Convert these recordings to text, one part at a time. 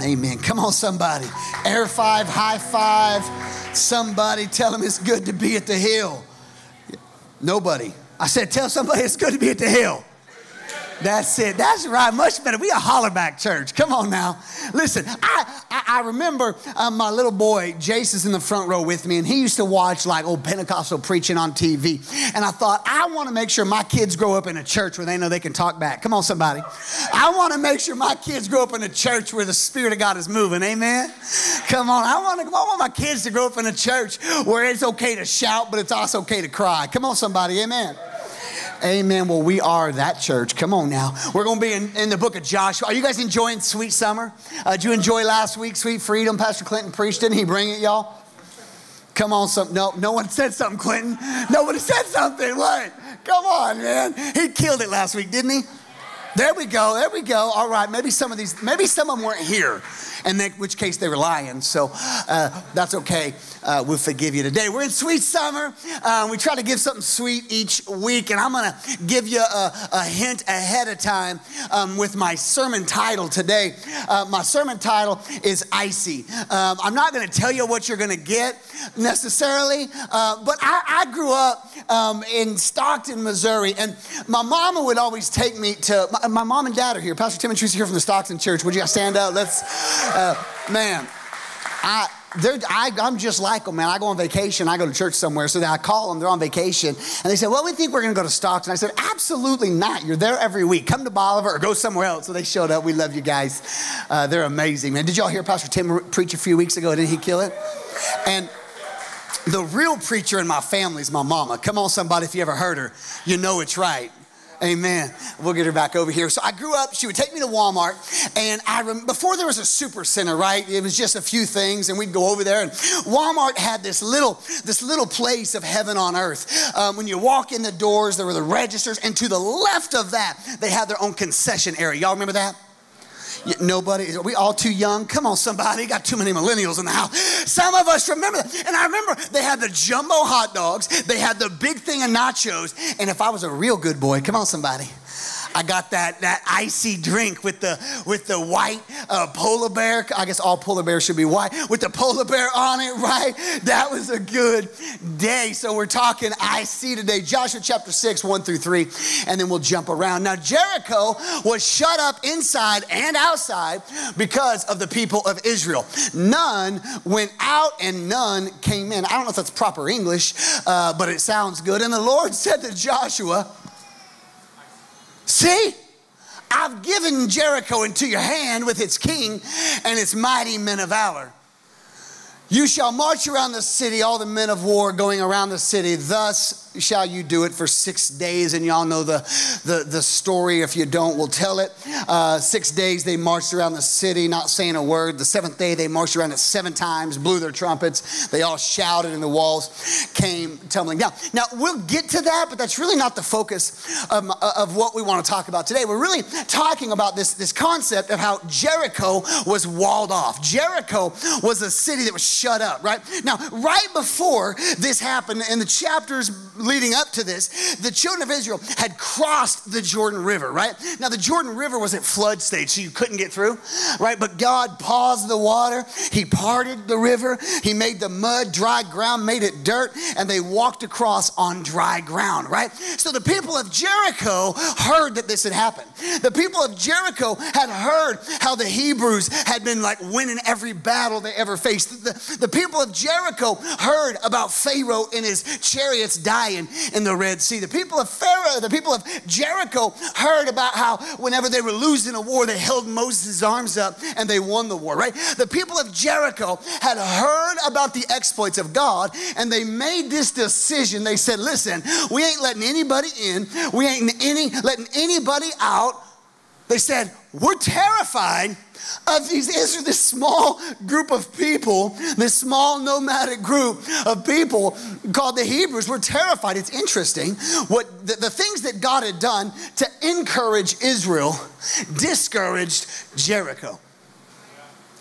Amen. Come on, somebody. Air five, high five. Somebody tell them it's good to be at the hill. Nobody. I said, tell somebody it's good to be at the hill. That's it. That's right. Much better. We a hollerback church. Come on now. Listen, I remember my little boy, Jace, is in the front row with me, and he used to watch like old Pentecostal preaching on TV. And I thought, I want to make sure my kids grow up in a church where they know they can talk back. Come on, somebody. I want to make sure my kids grow up in a church where the Spirit of God is moving. Amen. Come on. I want my kids to grow up in a church where it's okay to shout, but it's also okay to cry. Come on, somebody. Amen. Amen. Well, we are that church. Come on now. We're going to be in the book of Joshua. Are you guys enjoying Sweet Summer? Did you enjoy last week, Sweet Freedom? Pastor Clinton preached. Didn't he bring it, y'all? Come on. No one said something, Clinton. Nobody said something. What? Come on, man. He killed it last week, didn't he? There we go. There we go. All right. Maybe some of them weren't here, in which case they were lying. So that's okay. We'll forgive you today. We're in Sweet Summer. We try to give something sweet each week, and I'm going to give you a hint ahead of time with my sermon title today. My sermon title is Icy. I'm not going to tell you what you're going to get necessarily, but I grew up in Stockton, Missouri, and my mama would always take me to, my mom and dad are here. Pastor Tim and Teresa here from the Stockton Church. Would you guys stand up? Let's, man, I'm just like them, man. I go on vacation. I go to church somewhere. So then I call them. They're on vacation. And they said, well, we think we're going to go to Stockton. I said, absolutely not. You're there every week. Come to Bolivar or go somewhere else. So they showed up. We love you guys. They're amazing, man. Did y'all hear Pastor Tim preach a few weeks ago? Didn't he kill it? And the real preacher in my family is my mama. Come on, somebody. If you ever heard her, you know it's right. Amen. We'll get her back over here. So I grew up, she would take me to Walmart, and before there was a super center, right? It was just a few things, and we'd go over there, and Walmart had this little place of heaven on earth. When you walk in the doors, there were the registers, and to the left of that, they had their own concession area. Y'all remember that? Nobody? Are we all too young? Come on, somebody. Got too many millennials in the house. Some of us remember that. And I remember they had the jumbo hot dogs. They had the big thing of nachos. And if I was a real good boy, come on, somebody, I got that icy drink with the white polar bear. I guess all polar bears should be white. With the polar bear on it, right? That was a good day. So we're talking icy today. Joshua chapter 6, 1 through 3. And then we'll jump around. Now, Jericho was shut up inside and outside because of the people of Israel. None went out and none came in. I don't know if that's proper English, but it sounds good. And the Lord said to Joshua, see, I've given Jericho into your hand with its king and its mighty men of valor. You shall march around the city, all the men of war going around the city. Thus shall you do it for 6 days. And y'all know the story. If you don't, we'll tell it. 6 days they marched around the city, not saying a word. The seventh day they marched around it 7 times, blew their trumpets. They all shouted and the walls came tumbling down. Now, we'll get to that, but that's really not the focus of what we want to talk about today. We're really talking about this concept of how Jericho was walled off. Jericho was a city that was shut up, right? Now, right before this happened, in the chapters leading up to this, the children of Israel had crossed the Jordan River, right? Now, the Jordan River was at flood stage, so you couldn't get through, right? But God paused the water. He parted the river. He made the mud dry ground, made it dirt, and they walked across on dry ground, right? So the people of Jericho heard that this had happened. The people of Jericho had heard how the Hebrews had been like winning every battle they ever faced. The people of Jericho heard about Pharaoh and his chariots dying in the Red Sea. The people of Jericho heard about how whenever they were losing a war, they held Moses' arms up and they won the war, right? The people of Jericho had heard about the exploits of God, and they made this decision. They said, listen, we ain't letting anybody in. We ain't letting anybody out. They said, we're terrified of this small group of people, this small nomadic group of people called the Hebrews. We're terrified. It's interesting what the things that God had done to encourage Israel discouraged Jericho.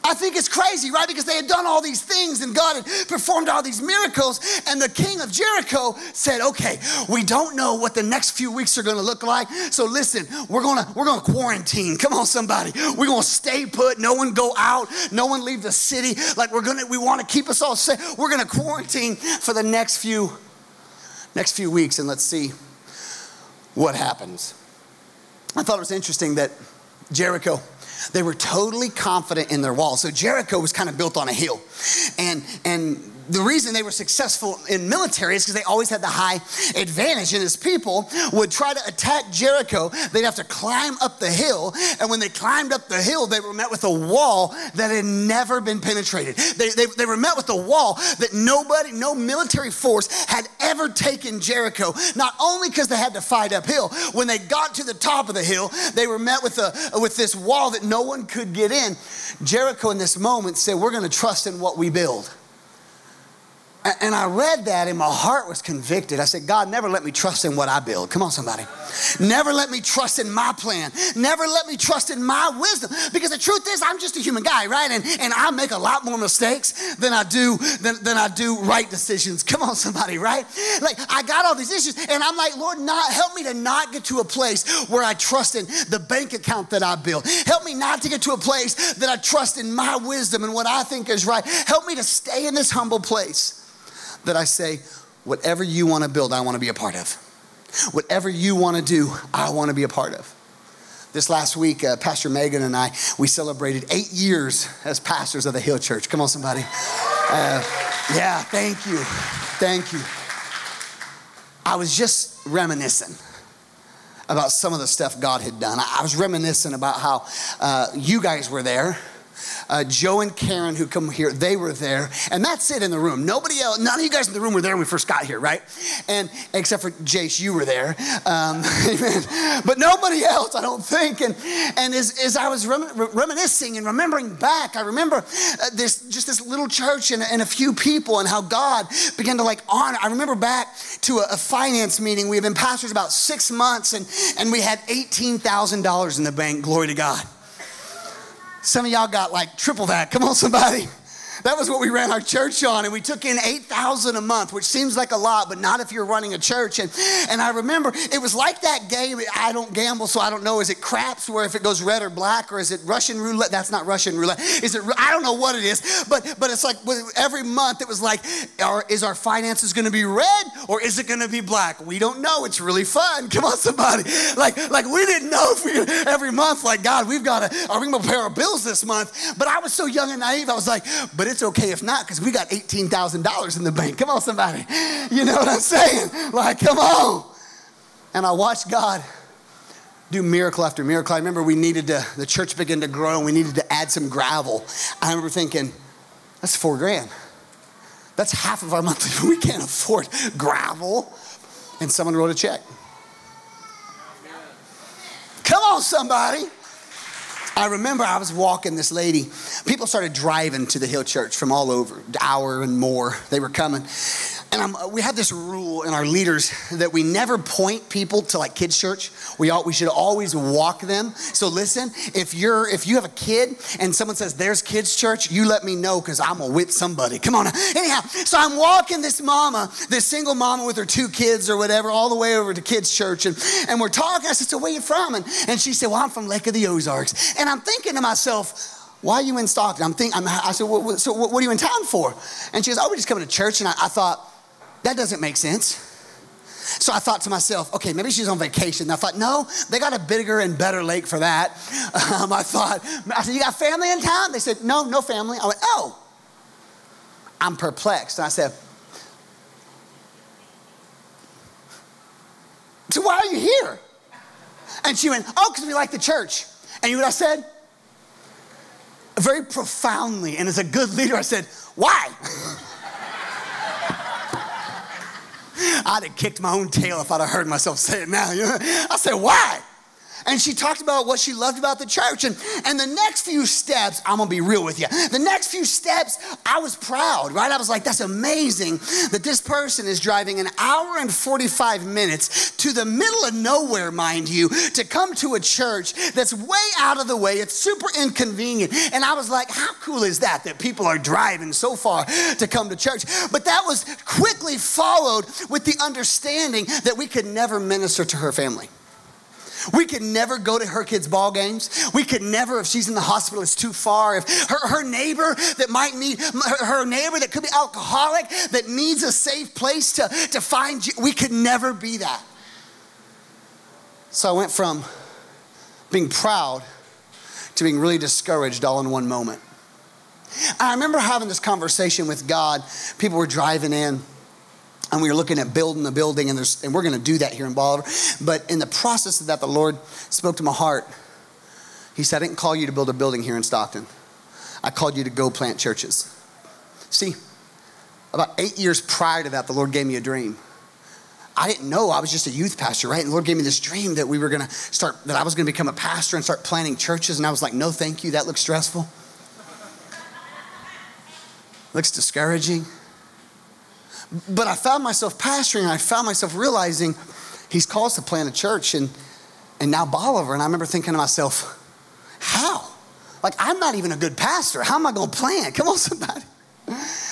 I think it's crazy, right? Because they had done all these things and God had performed all these miracles. And the king of Jericho said, okay, we don't know what the next few weeks are going to look like. So listen, we're going to quarantine. Come on, somebody. We're going to stay put. No one go out. No one leave the city. Like we want to keep us all safe. We're going to quarantine for the next few weeks, and let's see what happens. I thought it was interesting that Jericho, they were totally confident in their walls. So Jericho was kind of built on a hill. And the reason they were successful in military is because they always had the high advantage. And as people would try to attack Jericho, they'd have to climb up the hill. And when they climbed up the hill, they were met with a wall that had never been penetrated. They were met with a wall that no military force had ever taken Jericho. Not only because they had to fight uphill, when they got to the top of the hill, they were met with this wall that no one could get in. Jericho in this moment said, we're going to trust in what we build. And I read that and my heart was convicted. I said, God, never let me trust in what I build. Come on, somebody. Never let me trust in my plan. Never let me trust in my wisdom. Because the truth is, I'm just a human guy, right? And I make a lot more mistakes than I do right decisions. Come on, somebody, right? Like, I got all these issues. And I'm like, Lord, help me to not get to a place where I trust in the bank account that I built. Help me not to get to a place that I trust in my wisdom and what I think is right. Help me to stay in this humble place that I say, whatever you want to build, I want to be a part of. Whatever you want to do, I want to be a part of. This last week, Pastor Megan and I, we celebrated 8 years as pastors of the Hill Church. Come on, somebody. Yeah, thank you. Thank you. I was just reminiscing about some of the stuff God had done. I was reminiscing about how you guys were there. Joe and Karen, who come here, they were there. And that's it in the room. Nobody else, none of you guys in the room were there when we first got here, right? And except for Jace, you were there. But nobody else, I don't think. And as I was reminiscing and remembering back, I remember this little church and a few people and how God began to honor. I remember back to a finance meeting. We had been pastors about 6 months and we had $18,000 in the bank. Glory to God. Some of y'all got triple that. Come on, somebody. That was what we ran our church on, and we took in $8,000 a month, which seems like a lot, but not if you're running a church. And I remember it was like that game. I don't gamble, so I don't know. Is it craps where if it goes red or black, or is it Russian roulette? That's not Russian roulette. I don't know what it is, but it's like every month it was like, is our finances going to be red or is it going to be black? We don't know. It's really fun. Come on, somebody. Like we didn't know if every month, God, are we going to pay our bills this month? But I was so young and naive. I was like, but it's okay if not, because we got $18,000 in the bank. Come on, somebody. You know what I'm saying? Come on. And I watched God do miracle after miracle. I remember the church began to grow and we needed to add some gravel. I remember thinking, that's $4,000. That's half of our monthly. We can't afford gravel. And someone wrote a check. Come on, somebody. I remember I was walking this lady. People started driving to the Hill Church from all over, an hour and more. They were coming. And we had this rule in our leaders that we never point people to kids' church. We should always walk them. So listen, if you have a kid and someone says there's kids' church, you let me know because I'm gonna whip somebody. Come on. Anyhow, so I'm walking this single mama with her 2 kids or whatever, all the way over to kids' church, and we're talking. I said, so where you from? And she said, well, I'm from Lake of the Ozarks. And I'm thinking to myself, why are you in Stockton? I said, so what are you in town for? And she goes, oh, we're just coming to church. And I thought, that doesn't make sense. So I thought to myself, okay, maybe she's on vacation. I thought, no, they got a bigger and better lake for that. I said, you got family in town? They said, no family. I went, oh. I'm perplexed. And I said, so why are you here? And she went, oh, because we like the church. And you know what I said? Very profoundly, and as a good leader, I said, why? I'd have kicked my own tail if I'd have heard myself say it now. I said, why? And she talked about what she loved about the church. And the next few steps, I'm going to be real with you. The next few steps, I was proud, right? I was like, that's amazing that this person is driving an hour and 45 minutes to the middle of nowhere, mind you, to come to a church that's way out of the way. It's super inconvenient. And I was like, how cool is that people are driving so far to come to church? But that was quickly followed with the understanding that we could never minister to her family. We could never go to her kids' ball games. We could never, if she's in the hospital, it's too far. If her neighbor that might need, her neighbor that could be alcoholic, that needs a safe place to find you, we could never be that. So I went from being proud to being really discouraged all in one moment. And I remember having this conversation with God. People were driving in. And we were looking at building the building, and we're going to do that here in Bolivar. But in the process of that, the Lord spoke to my heart. He said, I didn't call you to build a building here in Stockton. I called you to go plant churches. See, about 8 years prior to that, the Lord gave me a dream. I didn't know. I was just a youth pastor, right? And the Lord gave me this dream that that I was going to become a pastor and start planting churches. And I was like, no, thank you. That looks stressful. Looks discouraging. But I found myself pastoring, and I found myself realizing he's called us to plant a church and now Bolivar. And I remember thinking to myself, how? Like, I'm not even a good pastor. How am I going to plant? Come on, somebody.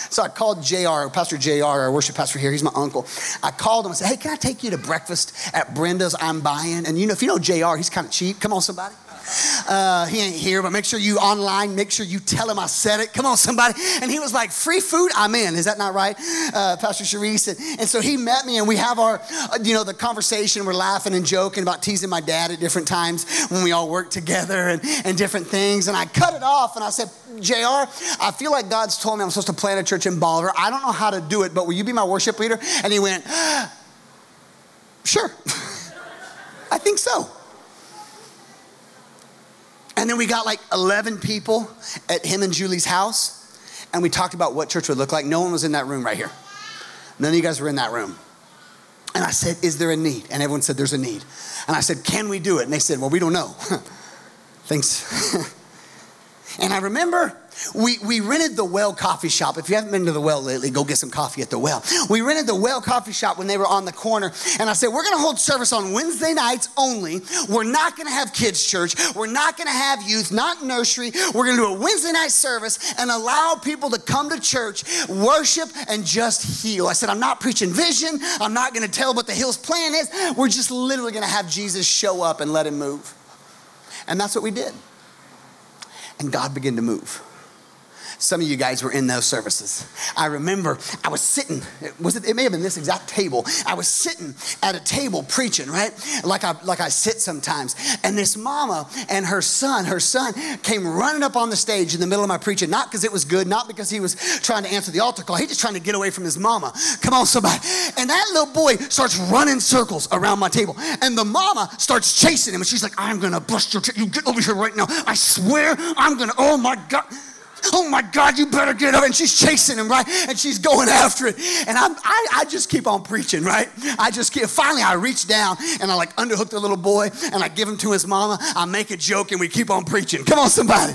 So I called JR, Pastor JR, our worship pastor here. He's my uncle. I called him and said, hey, can I take you to breakfast at Brenda's? I'm buying. And if you know JR, he's kind of cheap. Come on, somebody. He ain't here, but make sure you online, make sure you tell him I said it. Come on, somebody. And he was like, free food? I'm in. Is that not right, Pastor Sharice? And so he met me, and we have our, the conversation. We're laughing and joking about teasing my dad at different times when we all work together and different things. And I cut it off, and I said, JR, I feel like God's told me I'm supposed to plant a church in Bolivar. I don't know how to do it, but will you be my worship leader? And he went, sure. I think so. And then we got like 11 people at him and Julie's house, and we talked about what church would look like. No one was in that room right here. None of you guys were in that room. And I said, is there a need? And everyone said, there's a need. And I said, can we do it? And they said, well, we don't know. Thanks. And I remember we rented the Well coffee shop. If you haven't been to the Well lately, go get some coffee at the Well. We rented the Well coffee shop when they were on the corner. And I said, we're going to hold service on Wednesday nights only. We're not going to have kids church. We're not going to have youth, not nursery. We're going to do a Wednesday night service and allow people to come to church, worship, and just heal. I said, I'm not preaching vision. I'm not going to tell what the Hills plan is. We're just literally going to have Jesus show up and let him move. And that's what we did. And God began to move. Some of you guys were in those services. I remember I was sitting, it may have been this exact table. I was sitting at a table preaching, right? Like I sit sometimes. And this mama and her son came running up on the stage in the middle of my preaching, not because it was good, not because he was trying to answer the altar call. He just trying to get away from his mama. Come on, somebody. And that little boy starts running circles around my table. And the mama starts chasing him. And she's like, I'm going to bust your you get over here right now. I swear I'm going to, oh my God, you better get up. And she's chasing him, right? And she's going after it. And I just keep on preaching, right? Finally, I reach down and I like underhook the little boy and I give him to his mama. I make a joke and we keep on preaching. Come on, somebody.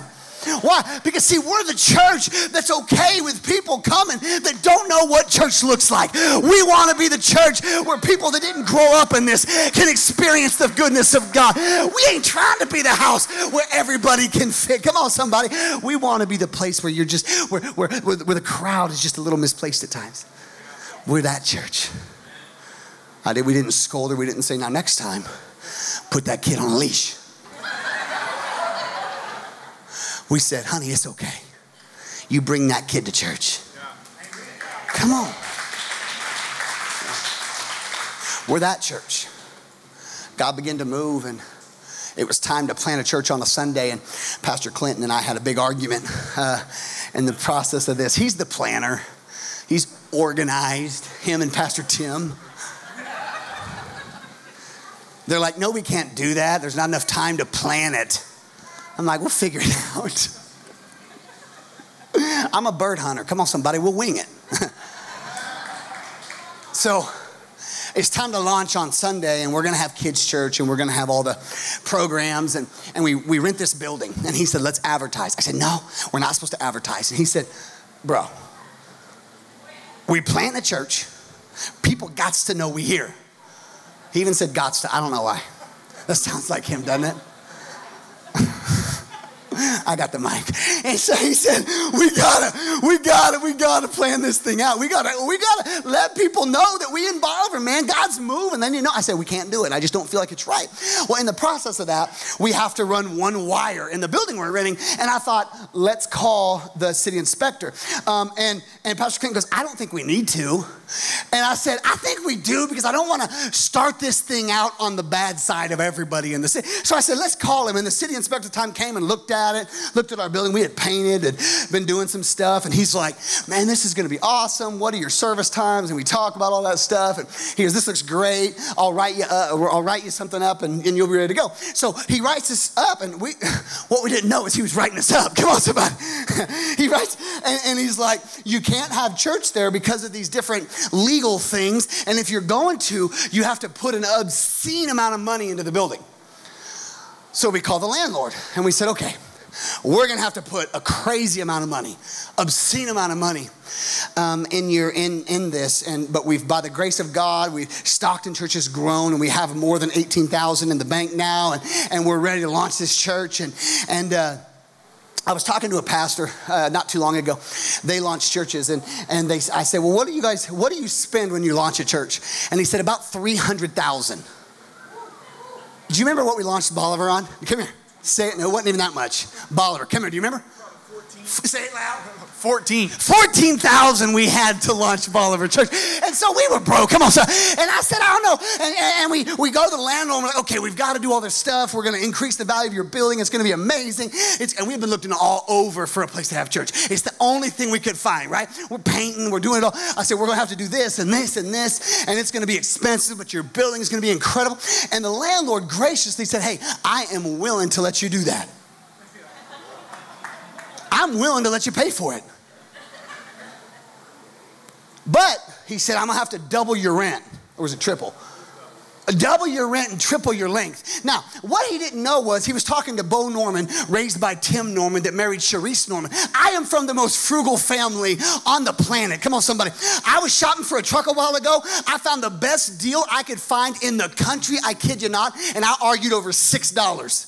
Why? Because see, we're the church that's okay with people coming that don't know what church looks like. We want to be the church where people that didn't grow up in this can experience the goodness of God. We ain't trying to be the house where everybody can fit. Come on, somebody. We want to be the place where you're just, where the crowd is just a little misplaced at times. We're that church. We didn't scold her. We didn't say, now next time, put that kid on a leash. We said, honey, it's okay. You bring that kid to church. Come on. We're that church. God began to move, and it was time to plant a church on a Sunday, and Pastor Clinton and I had a big argument in the process of this. He's the planner. He's organized, him and Pastor Tim. They're like, no, we can't do that. There's not enough time to plan it. I'm like, we'll figure it out. I'm a bird hunter. Come on, somebody, we'll wing it. So it's time to launch on Sunday, and we're going to have kids' church, and we're going to have all the programs, and we rent this building. And he said, let's advertise. I said, no, we're not supposed to advertise. And he said, bro, we plant a church. People gots to know we here. He even said gots to, I don't know why. That sounds like him, doesn't it? I got the mic. And so he said, we gotta plan this thing out. We gotta let people know that we in Bolivar, man. God's moving. Then I said, we can't do it. I just don't feel like it's right. Well, in the process of that, we have to run one wire in the building we're renting. And I thought, let's call the city inspector. And Pastor Clinton goes, I don't think we need to. And I said, I think we do, because I don't want to start this thing out on the bad side of everybody in the city. So I said, let's call him. And the city inspector at the time came and looked at it, looked at our building. We had painted and been doing some stuff. And he's like, man, this is going to be awesome. What are your service times? And we talk about all that stuff. And he goes, this looks great. I'll write you something up, and you'll be ready to go. So he writes us up, and what we didn't know is he was writing us up. Come on, somebody. He writes, and he's like, you can't have church there because of these different legal things, and if you're going to, you have to put an obscene amount of money into the building. So we called the landlord, and we said, okay, we're gonna have to put a crazy amount of money, obscene amount of money in this, but we've, by the grace of God, Stockton Church has grown, and we have more than 18,000 in the bank now, and we're ready to launch this church, and I was talking to a pastor not too long ago. They launched churches, and I said, well, what do you spend when you launch a church? And he said, about $300,000. Do you remember what we launched Bolivar on? Come here. Say it. No, it wasn't even that much. Bolivar, come here. Do you remember? 14. Say it loud. 14,000 we had to launch Bolivar Church. And so we were broke. Come on. So, and I said, I don't know. And we go to the landlord, and we're like, okay, we've got to do all this stuff. We're going to increase the value of your building. It's going to be amazing. And we've been looking all over for a place to have church. It's the only thing we could find, right? We're painting. We're doing it all. I said, we're going to have to do this and this and this. And it's going to be expensive, but your building is going to be incredible. And the landlord graciously said, hey, I am willing to let you do that. I'm willing to let you pay for it. But he said, I'm going to have to double your rent. Or was it triple? Double your rent and triple your length. Now, what he didn't know was he was talking to Bo Norman, raised by Tim Norman, that married Sharice Norman. I am from the most frugal family on the planet. Come on, somebody. I was shopping for a truck a while ago. I found the best deal I could find in the country. I kid you not. And I argued over $6.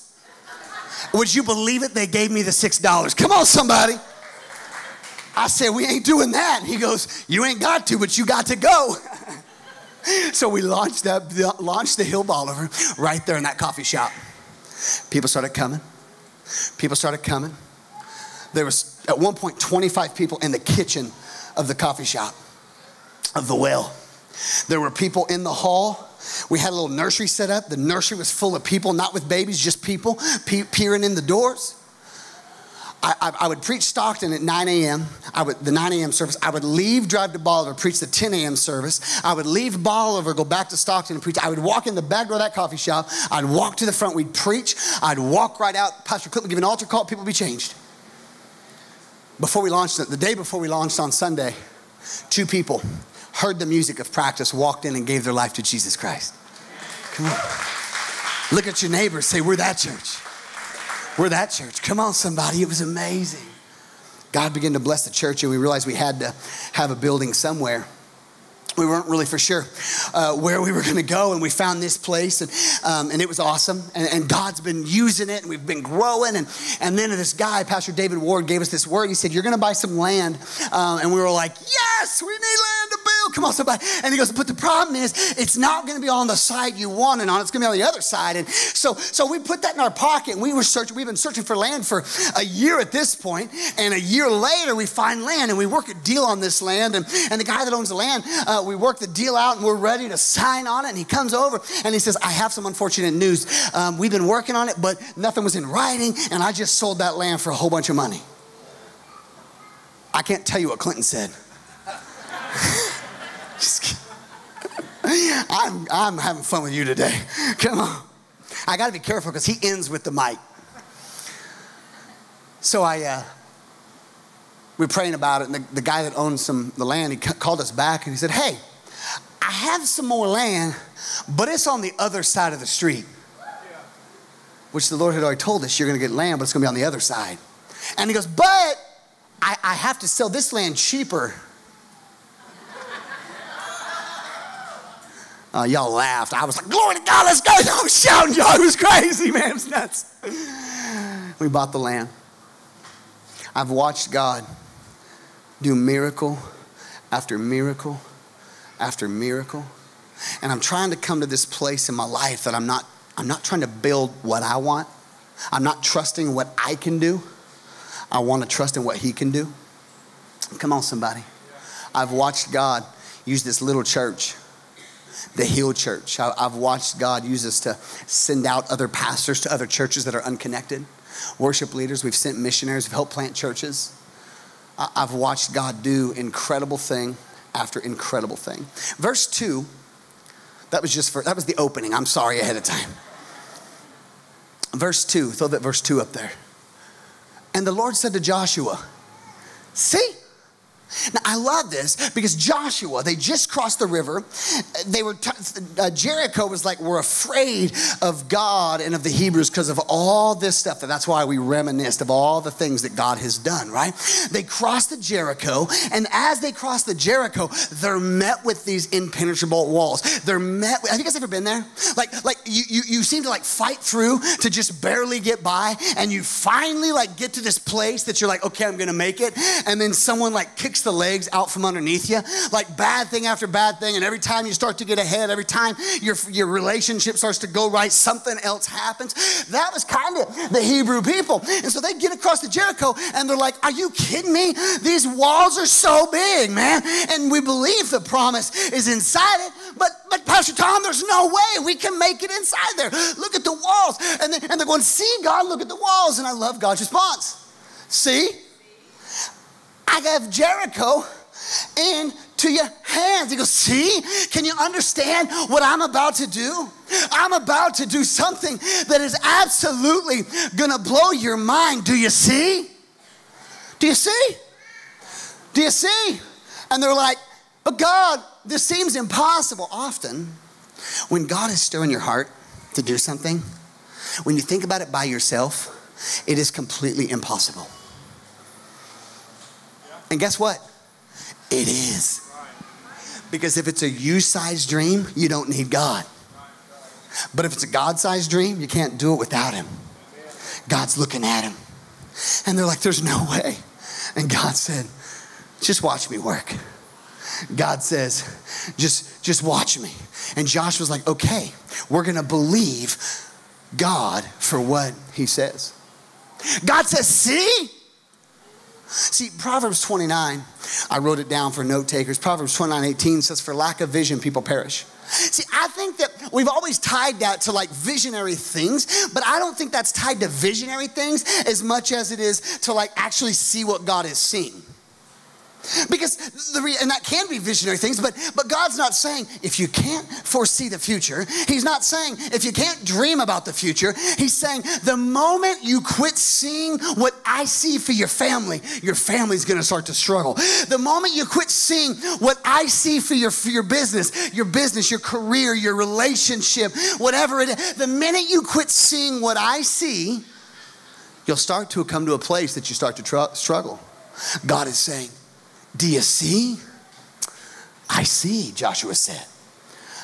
Would you believe it? They gave me the $6. Come on, somebody. I said, we ain't doing that. And he goes, you ain't got to, but you got to go. So we launched the Hill Bolivar right there in that coffee shop. People started coming. There was, at one point, 25 people in the kitchen of the coffee shop, of the Well. There were people in the hall. We had a little nursery set up. The nursery was full of people, not with babies, just people peering in the doors. I would preach Stockton at 9 a.m. The 9 a.m. service. I would leave, drive to Bolivar, preach the 10 a.m. service. I would leave Bolivar, go back to Stockton and preach. I would walk in the back door of that coffee shop. I'd walk to the front. We'd preach. I'd walk right out. Pastor Clip would give an altar call. People would be changed. Before we launched it, the day before we launched on Sunday, 2 people heard the music of practice, walked in and gave their life to Jesus Christ. Come on. Look at your neighbor. Say, we're that church. We're that church. Come on, somebody. It was amazing. God began to bless the church, and we realized we had to have a building somewhere. We weren't really for sure where we were going to go, and we found this place, and it was awesome. And God's been using it, and we've been growing. And then this guy, Pastor David Ward, gave us this word. He said, you're going to buy some land. And we were like, yes, we need land to build. Come on, somebody. And he goes, but the problem is, it's not going to be on the side you want it on. It's going to be on the other side. And so we put that in our pocket, and we've been searching for land for a year at this point. And a year later, we find land, and we work a deal on this land. And the guy that owns the land, we work the deal out, and we're ready to sign on it. And he comes over and he says, I have some unfortunate news. We've been working on it, but nothing was in writing, and I just sold that land for a whole bunch of money. I can't tell you what Clinton said. Just kidding. I'm having fun with you today. Come on. I got to be careful because he ends with the mic. So we're praying about it, and the guy that owns the land, he called us back, and he said, hey, I have some more land, but it's on the other side of the street. Which the Lord had already told us, you're going to get land, but it's going to be on the other side. And he goes, but I have to sell this land cheaper. Y'all laughed. I was like, glory to God, let's go. I was shouting, y'all. It was crazy, man. It was nuts. We bought the land. I've watched God do miracle after miracle after miracle. And I'm trying to come to this place in my life that I'm not trying to build what I want. I'm not trusting what I can do. I want to trust in what he can do. Come on, somebody. I've watched God use this little church, the Hill Church. I've watched God use us to send out other pastors to other churches that are unconnected. Worship leaders, we've sent missionaries, we've helped plant churches. I've watched God do incredible thing after incredible thing. Verse 2, that was the opening. I'm sorry ahead of time. Verse 2, throw that verse 2 up there. And the Lord said to Joshua, see? Now, I love this because Joshua, they just crossed the river. They were Jericho was like, we're afraid of God and of the Hebrews because of all this stuff. That's why we reminisced of all the things that God has done, right? They crossed the Jericho, and as they crossed the Jericho, they're met with these impenetrable walls. They're met with, have you guys ever been there? Like you seem to like fight through to just barely get by, and you finally like get to this place that you're like, okay, I'm gonna make it, and then someone like kicks the legs out from underneath you, like bad thing after bad thing, and every time you start to get ahead, every time your relationship starts to go right, something else happens. That was kind of the Hebrew people. And so they get across the Jericho, and they're like, are you kidding me? These walls are so big, man. And we believe the promise is inside it, but Pastor Tom, there's no way we can make it inside there. Look at the walls. And they're going, see, God, look at the walls. And I love God's response. See? I gave Jericho into your hands. He goes, see, can you understand what I'm about to do? I'm about to do something that is absolutely gonna blow your mind. Do you see? Do you see? Do you see? And they're like, but God, this seems impossible. Often, when God is stirring your heart to do something, when you think about it by yourself, it is completely impossible. And guess what? It is. Because if it's a you-sized dream, you don't need God. But if it's a God-sized dream, you can't do it without him. God's looking at him. And they're like, there's no way. And God said, just watch me work. God says, just watch me. And Joshua's like, okay, we're going to believe God for what he says. God says, see? See, Proverbs 29, I wrote it down for note takers. Proverbs 29:18 says, for lack of vision, people perish. See, I think that we've always tied that to like visionary things, but I don't think that's tied to visionary things as much as it is to like actually see what God is seeing. Because, and that can be visionary things, but God's not saying if you can't foresee the future. He's not saying if you can't dream about the future. He's saying the moment you quit seeing what I see for your family's going to start to struggle. The moment you quit seeing what I see for your business, your career, your relationship, whatever it is, the minute you quit seeing what I see, you'll start to come to a place that you start to struggle. God is saying, do you see? I see, Joshua said.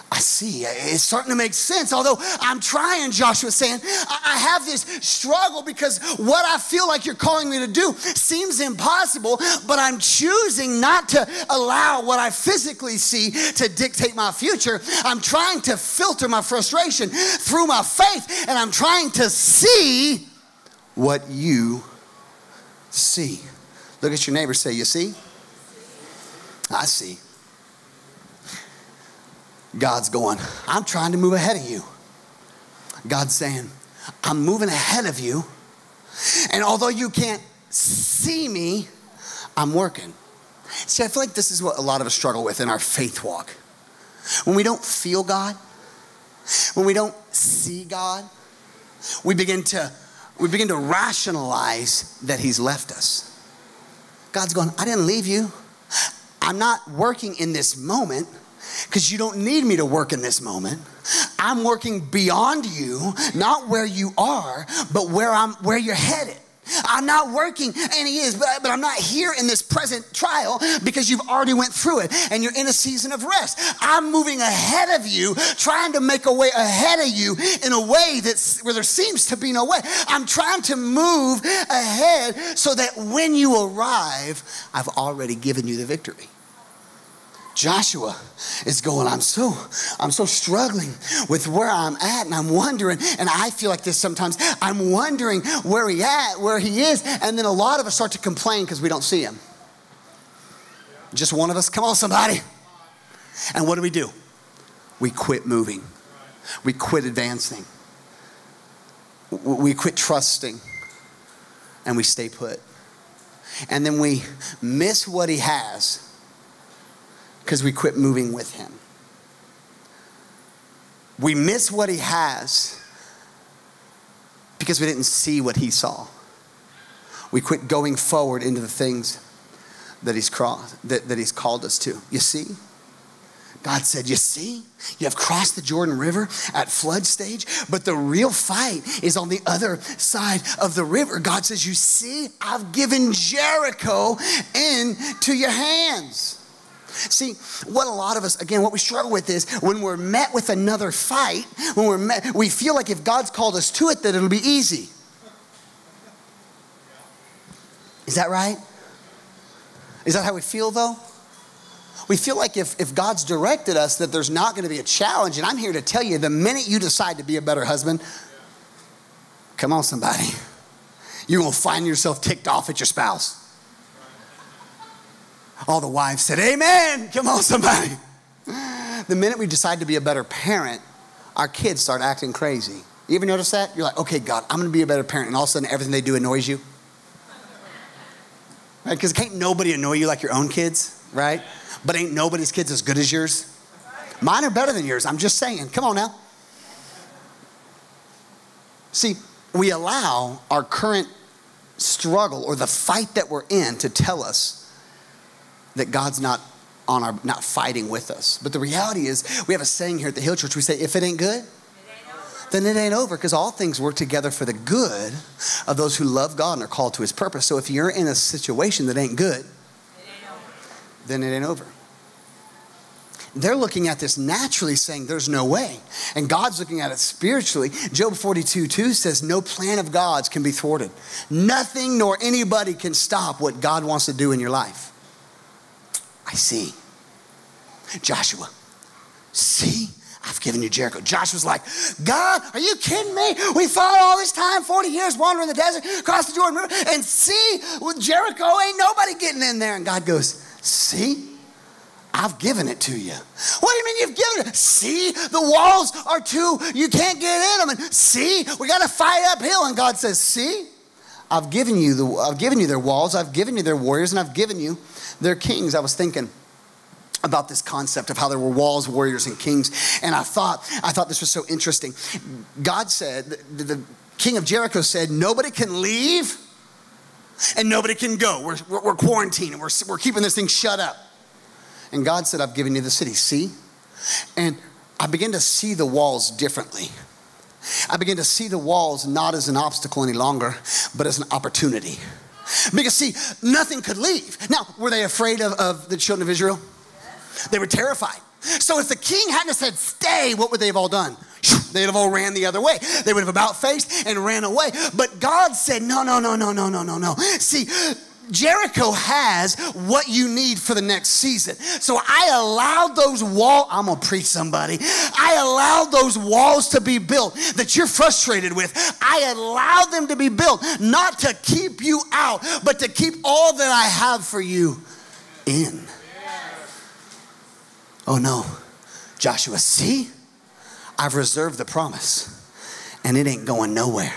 I see. It's starting to make sense. Although I'm trying, Joshua's saying, I have this struggle because what I feel like you're calling me to do seems impossible, but I'm choosing not to allow what I physically see to dictate my future. I'm trying to filter my frustration through my faith, and I'm trying to see what you see. Look at your neighbor, say, you see? I see. God's going, I'm trying to move ahead of you. God's saying, I'm moving ahead of you. And although you can't see me, I'm working. See, I feel like this is what a lot of us struggle with in our faith walk. When we don't feel God, when we don't see God, we begin to rationalize that he's left us. God's going, I didn't leave you. I'm not working in this moment because you don't need me to work in this moment. I'm working beyond you, not where you are, but where you're headed. I'm not working, and he is, but I'm not here in this present trial because you've already went through it and you're in a season of rest. I'm moving ahead of you, trying to make a way ahead of you in a way where there seems to be no way. I'm trying to move ahead so that when you arrive, I've already given you the victory. Joshua is going, I'm so struggling with where I'm at, and I'm wondering, and I feel like this sometimes, I'm wondering where he is, and then a lot of us start to complain because we don't see him. Just one of us, come on somebody. And what do? We quit moving. We quit advancing. We quit trusting, and we stay put. And then we miss what he has because we quit moving with him. We miss what he has because we didn't see what he saw. We quit going forward into the things that he's called us to. You see? God said, you see? You have crossed the Jordan River at flood stage, but the real fight is on the other side of the river. God says, you see, I've given Jericho into your hands. See, what a lot of us, again, what we struggle with is when we're met with another fight, we feel like if God's called us to it, that it'll be easy. Is that right? Is that how we feel, though? We feel like if God's directed us, that there's not going to be a challenge. And I'm here to tell you, the minute you decide to be a better husband, come on, somebody, you're going to find yourself ticked off at your spouse. All the wives said, amen. Come on, somebody. The minute we decide to be a better parent, our kids start acting crazy. You ever notice that? You're like, okay, God, I'm going to be a better parent. And all of a sudden, everything they do annoys you. Right? Because can't nobody annoy you like your own kids, right? But ain't nobody's kids as good as yours. Mine are better than yours. I'm just saying. Come on now. See, we allow our current struggle or the fight that we're in to tell us that God's not fighting with us. But the reality is, we have a saying here at the Hill Church. We say, if it ain't good, then it ain't over, because all things work together for the good of those who love God and are called to his purpose. So if you're in a situation that ain't good, then it ain't over. They're looking at this naturally saying there's no way. And God's looking at it spiritually. Job 42:2 says no plan of God's can be thwarted. Nothing nor anybody can stop what God wants to do in your life. I see. Joshua, see, I've given you Jericho. Joshua's like, God, are you kidding me? We fought all this time, 40 years wandering the desert, across the Jordan River, and see, with Jericho, ain't nobody getting in there. And God goes, see, I've given it to you. What do you mean you've given it? See, the walls are too, you can't get in them. And see, we got to fight uphill. And God says, see, I've given you their walls, I've given you their warriors, and I've given you their kings. I was thinking about this concept of how there were walls, warriors, and kings. And I thought this was so interesting. God said, the king of Jericho said, nobody can leave and nobody can go. We're quarantined and we're keeping this thing shut up. And God said, I've given you the city. See? And I began to see the walls differently. I began to see the walls not as an obstacle any longer, but as an opportunity. Because see, nothing could leave. Now, were they afraid of the children of Israel? They were terrified. So if the king hadn't said stay, what would they have all done? They'd have all ran the other way. They would have about faced and ran away. But God said, no. See, Jericho has what you need for the next season. So I allowed those walls, I'm going to preach somebody. I allowed those walls to be built that you're frustrated with. I allowed them to be built, not to keep you out, but to keep all that I have for you in. Oh no, Joshua, see, I've reserved the promise and it ain't going nowhere.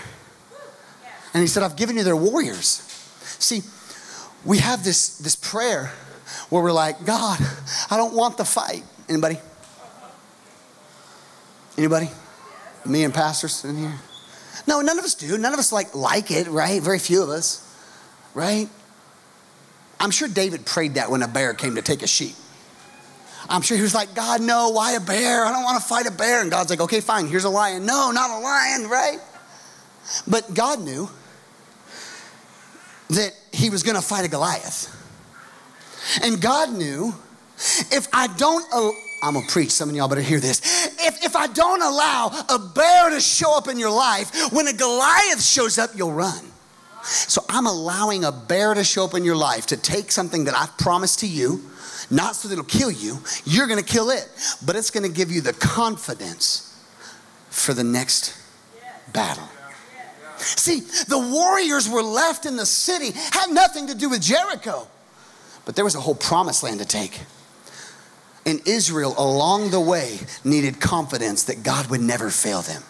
And he said, I've given you their warriors. See, we have this prayer where we're like, God, I don't want the fight. Anybody? Anybody? Me and pastors in here? No, none of us do. None of us like it, right? Very few of us, right? I'm sure David prayed that when a bear came to take a sheep. I'm sure he was like, God, no, why a bear? I don't want to fight a bear. And God's like, okay, fine, here's a lion. No, not a lion, right? But God knew that he was going to fight a Goliath. And God knew, if I don't, I'm going to preach, some of y'all better hear this. If I don't allow a bear to show up in your life, when a Goliath shows up, you'll run. So I'm allowing a bear to show up in your life to take something that I've promised to you, not so that it'll kill you. You're going to kill it. But it's going to give you the confidence for the next battle. See, the warriors were left in the city, had nothing to do with Jericho. But there was a whole promised land to take. And Israel, along the way, needed confidence that God would never fail them.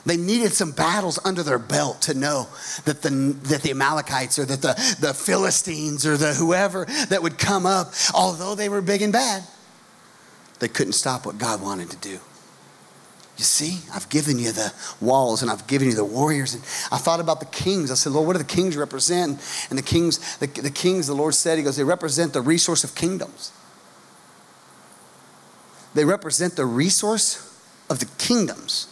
They needed some battles under their belt to know that the Amalekites or that the Philistines or the whoever that would come up, although they were big and bad, they couldn't stop what God wanted to do. You see, I've given you the walls and I've given you the warriors. And I thought about the kings. I said, Lord, what do the kings represent? And the kings, the Lord said, he goes, they represent the resource of kingdoms. They represent the resource of the kingdoms.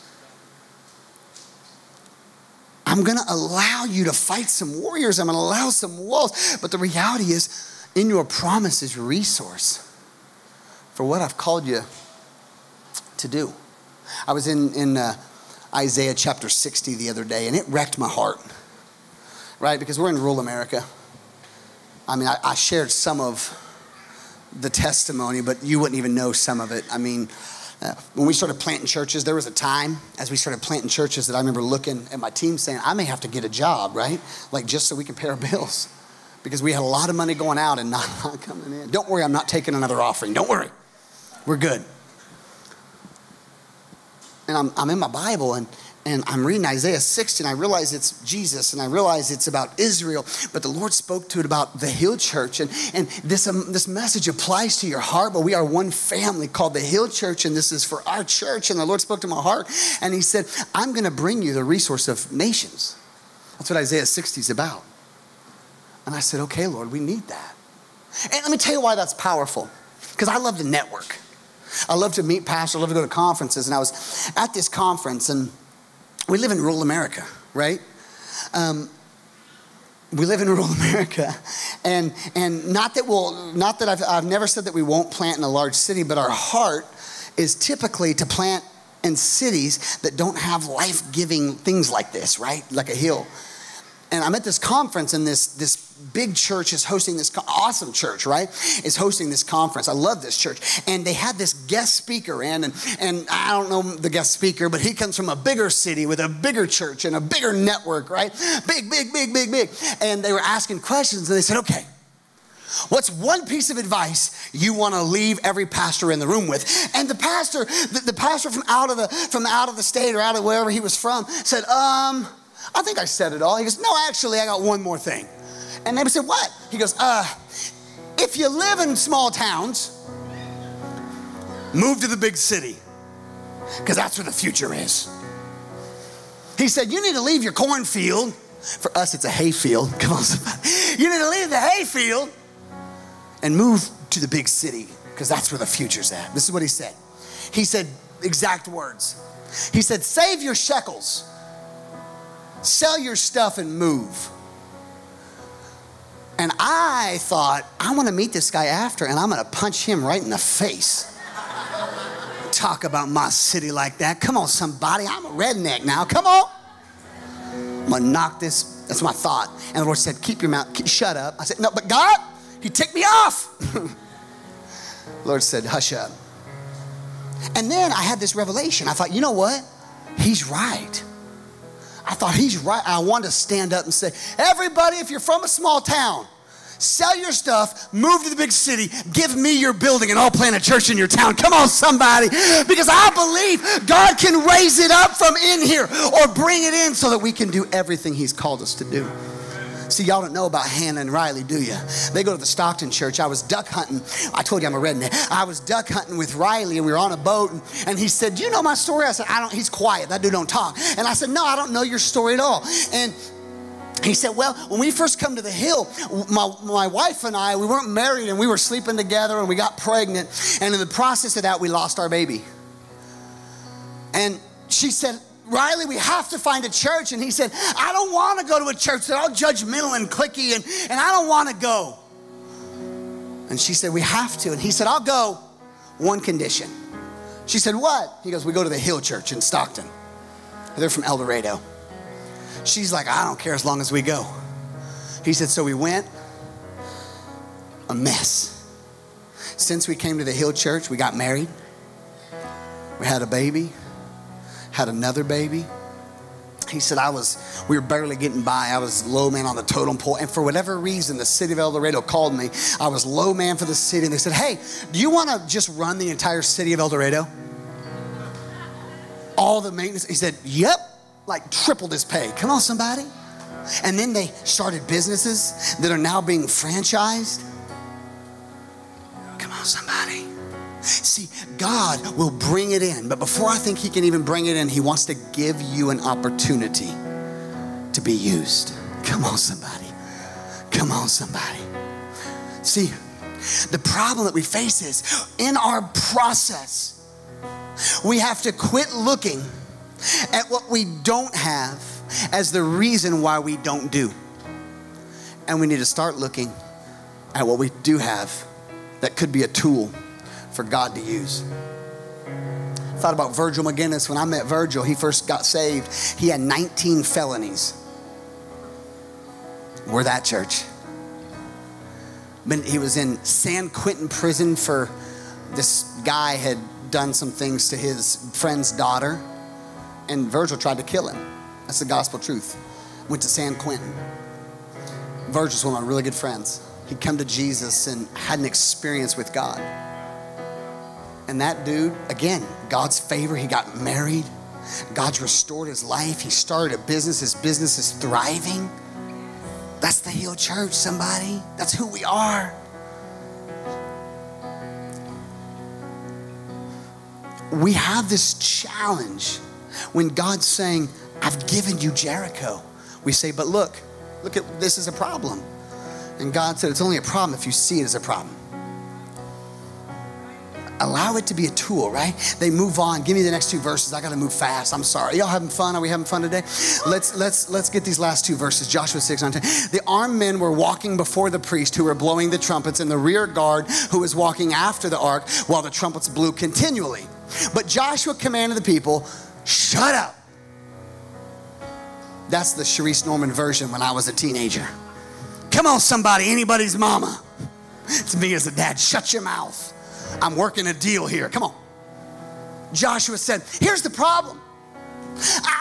I'm going to allow you to fight some warriors. I'm going to allow some walls. But the reality is, in your promise is resource for what I've called you to do. I was in Isaiah chapter 60 the other day, and it wrecked my heart, right? Because we're in rural America. I mean, I shared some of the testimony, but you wouldn't even know some of it. I mean, when we started planting churches, there was a time as we started planting churches that I remember looking at my team saying, I may have to get a job, right? Like just so we can pay our bills. Because we had a lot of money going out and not coming in. Don't worry, I'm not taking another offering. Don't worry. We're good. And I'm in my Bible and I'm reading Isaiah 60 and I realize it's Jesus and I realize it's about Israel. But the Lord spoke to it about the Hill Church. And this message applies to your heart, but we are one family called the Hill Church and this is for our church. And the Lord spoke to my heart and he said, I'm going to bring you the resource of nations. That's what Isaiah 60 is about. And I said, okay, Lord, we need that. And let me tell you why that's powerful. Because I love to network. I love to meet pastors. I love to go to conferences. And I was at this conference, and we live in rural America, right? We live in rural America, and not that I've never said that we won't plant in a large city, but our heart is typically to plant in cities that don't have life-giving things like this, right? Like a hill. And I'm at this conference, and this big church is hosting this awesome church, right? Is hosting this conference. I love this church. And they had this guest speaker in, and I don't know the guest speaker, but he comes from a bigger city with a bigger church and a bigger network, right? Big. And they were asking questions, and they said, okay, what's one piece of advice you want to leave every pastor in the room with? And the pastor from out of the state or out of wherever he was from said, I think I said it all. He goes, no, actually, I got one more thing. And they said, what? He goes, if you live in small towns, move to the big city, because that's where the future is. He said, you need to leave your cornfield. For us, it's a hayfield. Come on, somebody. You need to leave the hayfield and move to the big city, because that's where the future's at. This is what he said. He said, exact words. He said, save your shekels. Sell your stuff and move. And I thought, I want to meet this guy after and I'm going to punch him right in the face. Talk about my city like that. Come on, somebody. I'm a redneck now. Come on. I'm going to knock this. That's my thought. And the Lord said, keep your mouth. Shut up. I said, no, but God, he ticked me off. The Lord said, hush up. And then I had this revelation. I thought, you know what? He's right. I thought he's right. I wanted to stand up and say, everybody, if you're from a small town, sell your stuff, move to the big city, give me your building, and I'll plant a church in your town. Come on, somebody. Because I believe God can raise it up from in here or bring it in so that we can do everything he's called us to do. See, y'all don't know about Hannah and Riley, do you? They go to the Stockton church. I was duck hunting. I told you I'm a redneck. I was duck hunting with Riley, and we were on a boat, and he said, do you know my story? I said, I don't. He's quiet. That dude don't talk. And I said, no, I don't know your story at all. And He said, well, when we first come to the hill, my wife and I, we weren't married and we were sleeping together and we got pregnant. And in the process of that, we lost our baby. And she said, Riley, we have to find a church. And he said, I don't want to go to a church. They're all judgmental and cliquey and I don't want to go. And she said, we have to. And he said, I'll go, one condition. She said, what? He goes, we go to the Hill Church in Stockton. They're from El Dorado. She's like, I don't care as long as we go. He said, so we went. A mess. Since we came to the Hill Church, we got married. We had a baby. Had another baby. He said, we were barely getting by. I was low man on the totem pole. And for whatever reason, the city of El Dorado called me. I was low man for the city. And they said, hey, do you want to just run the entire city of El Dorado? All the maintenance. He said, yep. Like tripled his pay. Come on, somebody. And then they started businesses that are now being franchised. Come on, somebody. See, God will bring it in. But before I think he can even bring it in, he wants to give you an opportunity to be used. Come on, somebody. Come on, somebody. See, the problem that we face is in our process, we have to quit looking at what we don't have as the reason why we don't do. And we need to start looking at what we do have that could be a tool for God to use. I thought about Virgil McGinnis. When I met Virgil, he first got saved. He had 19 felonies. We're that church. He was in San Quentin prison for this guy had done some things to his friend's daughter. And Virgil tried to kill him. That's the gospel truth. Went to San Quentin. Virgil's one of my really good friends. He'd come to Jesus and had an experience with God. And that dude, again, God's favor, he got married. God's restored his life. He started a business. His business is thriving. That's the Hill Church, somebody. That's who we are. We have this challenge. When God's saying, I've given you Jericho, we say, but look at this is a problem. And God said, it's only a problem if you see it as a problem. Allow it to be a tool, right? They move on. Give me the next two verses. I got to move fast. I'm sorry. Y'all having fun? Are we having fun today? Let's get these last two verses. Joshua 6:9-10. The armed men were walking before the priest who were blowing the trumpets, and the rear guard who was walking after the ark while the trumpets blew continually. But Joshua commanded the people, shut up. That's the Sharice Norman version when I was a teenager. Come on, somebody, anybody's mama. It's me as a dad. Shut your mouth. I'm working a deal here. Come on. Joshua said, here's the problem.